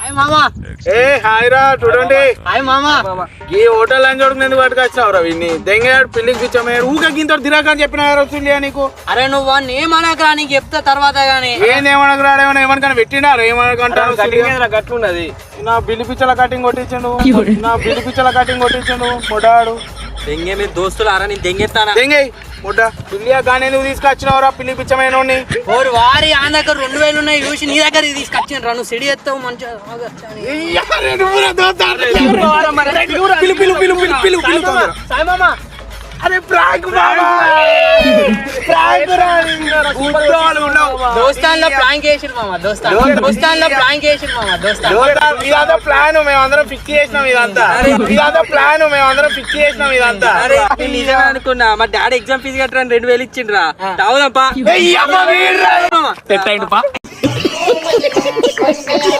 Hi మామా. ఏ hi రా చూడండి. హాయ్ మామా. ఈ హోటల్ అని చూడకు ఎందుకు పట్టుకొచ్చినావు రా వీడిని దెంగాడు పిల్లికి పిచ్చమయ్యాడు ఊక గింత దిరాకని చెప్పిన వస్తుంది నీకు. అరే నువ్వు వాడిని ఏమనకరా, నీకు చెప్తా తర్వాత గానీ. ఏమనకు రాడేమన్నా ఏమనుకన్నా పెట్టినారు ఏమనుకుంటారు. గట్టున్నది నా బిల్లి పిచ్చల కటింగ్ కొట్టించండు, నా బిల్లి పిచ్చల కటింగ్ కొట్టించండు మొడాడు. దెంగే మీరు దోస్తులు ఆరా నేను దెంగెత్తానా దెంగై ముడ్డ పిల్లియా కానీ ఎందుకు తీసుకొచ్చినావు రా పిల్లి పిచ్చమైన ఓరు వారి ఆ దగ్గర 2000 ఉన్నాయి చూసి నీ దగ్గర తీసుకొచ్చాను రా. నువ్వు సిడి ఎత్తావు మంచిగా. సాయి మామ. అరే ప్రాంక్ మామ, ప్రాంక్ రా. దోస్తాన్లో ప్రాంక్ చేసిరు మామ. దోస్తాన్లో ప్రాంక్ చేసిరు మామ. ఇదంతా ప్లాన్ మేమందరం ఫిక్స్ చేసినాం. ఇదంతా ప్లాన్ మేమందరం ఫిక్స్ చేసినాం. ఇదంతా నిజమే అనుకున్నా. మా డాడీ ఎగ్జామ్ ఫీజు కట్టరని 2000 ఇచ్చిండ్రా. తాగుదాంపా.